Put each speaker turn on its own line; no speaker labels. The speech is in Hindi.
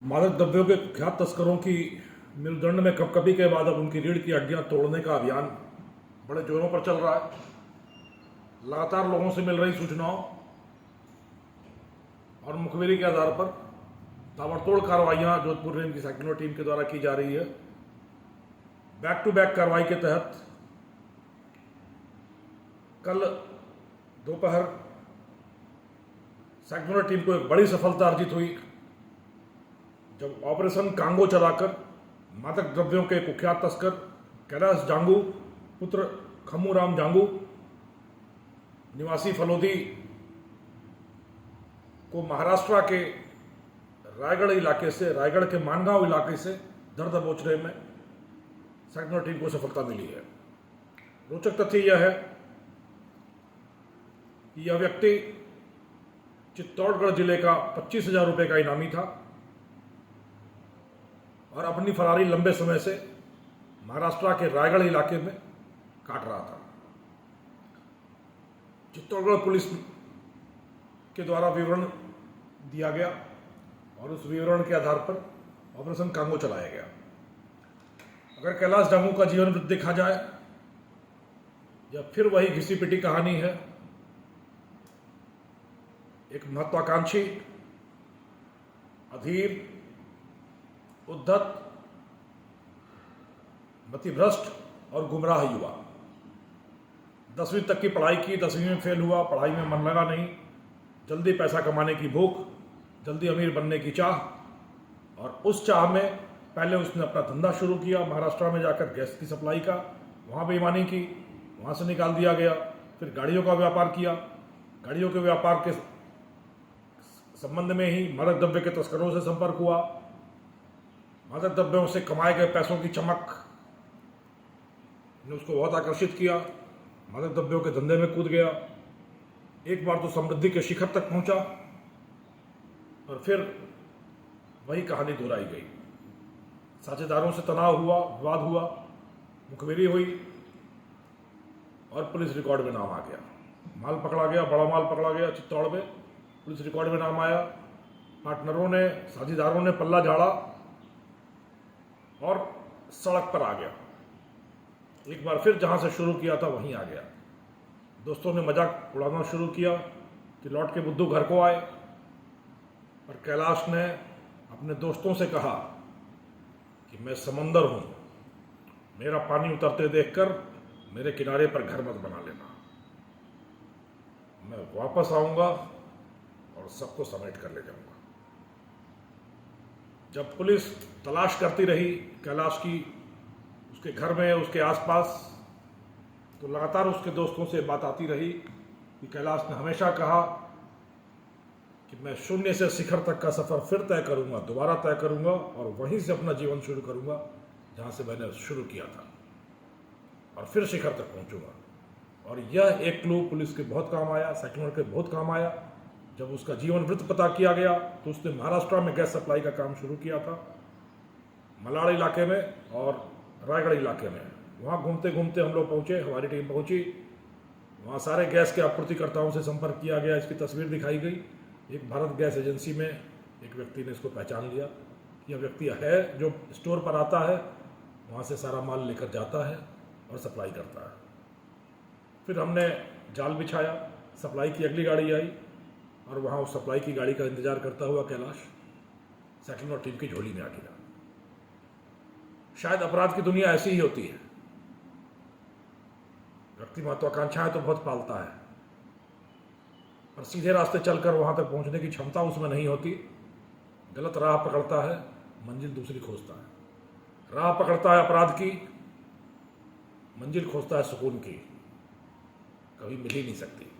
मादक द्रव्यों के कुख्यात तस्करों की मेरुदंड में कपकपी के बाद अब उनकी रीढ़ की हड्डियां तोड़ने का अभियान बड़े जोरों पर चल रहा है। लगातार लोगों से मिल रही सूचनाओं और मुखबिरी के आधार पर ताबड़तोड़ कार्रवाइयां जोधपुर रेंज की सेक्युलर टीम के द्वारा की जा रही है। बैक टू बैक कार्रवाई के तहत कल दोपहर सेक्युलर टीम को एक बड़ी सफलता अर्जित हुई जब ऑपरेशन कांगो चलाकर मादक द्रव्यों के कुख्यात तस्कर कैलाश जांगू पुत्र खम्मूराम जांगू निवासी फलोदी को महाराष्ट्र के रायगढ़ इलाके से, रायगढ़ के मानगांव इलाके से धर दबोचने में सेक्युलर टीम को सफलता मिली है। रोचक तथ्य यह है कि यह व्यक्ति चित्तौड़गढ़ जिले का 25,000 रुपये का इनामी था और अपनी फरारी लंबे समय से महाराष्ट्र के रायगढ़ इलाके में काट रहा था। चित्तौड़गढ़ पुलिस के द्वारा विवरण दिया गया और उस विवरण के आधार पर ऑपरेशन कांगो चलाया गया। अगर कैलाश जांगू का जीवन वृत्त देखा जाए, यह फिर वही घिसी पिटी कहानी है। एक महत्वाकांक्षी, अधीर, उद्धत, मतिभ्रष्ट और गुमराह युवा। 10वीं तक की पढ़ाई की, 10वीं में फेल हुआ, पढ़ाई में मन लगा नहीं, जल्दी पैसा कमाने की भूख, जल्दी अमीर बनने की चाह, और उस चाह में पहले उसने अपना धंधा शुरू किया महाराष्ट्र में जाकर गैस की सप्लाई का, वहाँ बेईमानी की, वहाँ से निकाल दिया गया। फिर गाड़ियों का व्यापार किया, गाड़ियों के व्यापार के संबंध में ही मादक द्रव्य के तस्करों से संपर्क हुआ। मादक द्रव्यों से कमाए गए पैसों की चमक ने उसको बहुत आकर्षित किया, मादक द्रव्यों के धंधे में कूद गया। एक बार तो समृद्धि के शिखर तक पहुंचा और फिर वही कहानी दोहराई गई। साझेदारों से तनाव हुआ, विवाद हुआ, मुखबिरी हुई और पुलिस रिकॉर्ड में नाम आ गया। माल पकड़ा गया, बड़ा माल पकड़ा गया चित्तौड़ में, पुलिस रिकॉर्ड में नाम आया। पार्टनरों ने, साझेदारों ने पल्ला झाड़ा और सड़क पर आ गया। एक बार फिर जहां से शुरू किया था वहीं आ गया। दोस्तों ने मजाक उड़ाना शुरू किया कि लौट के बुद्धू घर को आए, और कैलाश ने अपने दोस्तों से कहा कि मैं समंदर हूं, मेरा पानी उतरते देखकर मेरे किनारे पर घर मत बना लेना, मैं वापस आऊंगा और सबको समेट कर ले जाऊंगा। जब पुलिस तलाश करती रही कैलाश की, उसके घर में, उसके आसपास, तो लगातार उसके दोस्तों से बात आती रही कि कैलाश ने हमेशा कहा कि मैं शून्य से शिखर तक का सफ़र फिर तय करूंगा, दोबारा तय करूंगा और वहीं से अपना जीवन शुरू करूंगा जहां से मैंने शुरू किया था, और फिर शिखर तक पहुंचूंगा। और यह एक क्लू पुलिस के बहुत काम आया, सेक्युलर के बहुत काम आया। जब उसका जीवन वृत्त पता किया गया तो उसने महाराष्ट्र में गैस सप्लाई का काम शुरू किया था, मलाड़ इलाके में और रायगढ़ इलाके में। वहाँ घूमते घूमते हम लोग पहुँचे, हमारी टीम पहुँची, वहाँ सारे गैस के आपूर्तिकर्ताओं से संपर्क किया गया। इसकी तस्वीर दिखाई गई। एक भारत गैस एजेंसी में एक व्यक्ति ने इसको पहचान लिया कि यह व्यक्ति है जो स्टोर पर आता है, वहाँ से सारा माल लेकर जाता है और सप्लाई करता है। फिर हमने जाल बिछाया, सप्लाई की अगली गाड़ी आई और वहाँ उस सप्लाई की गाड़ी का इंतजार करता हुआ कैलाश सेक्युलर टीम की झोली में आ गिरा। शायद अपराध की दुनिया ऐसी ही होती है। व्यक्ति महत्वाकांक्षाएं तो बहुत पालता है, पर सीधे रास्ते चलकर वहां तक पहुंचने की क्षमता उसमें नहीं होती। गलत राह पकड़ता है, मंजिल दूसरी खोजता है। राह पकड़ता है अपराध की, मंजिल खोजता है सुकून की, कभी मिल ही नहीं सकती।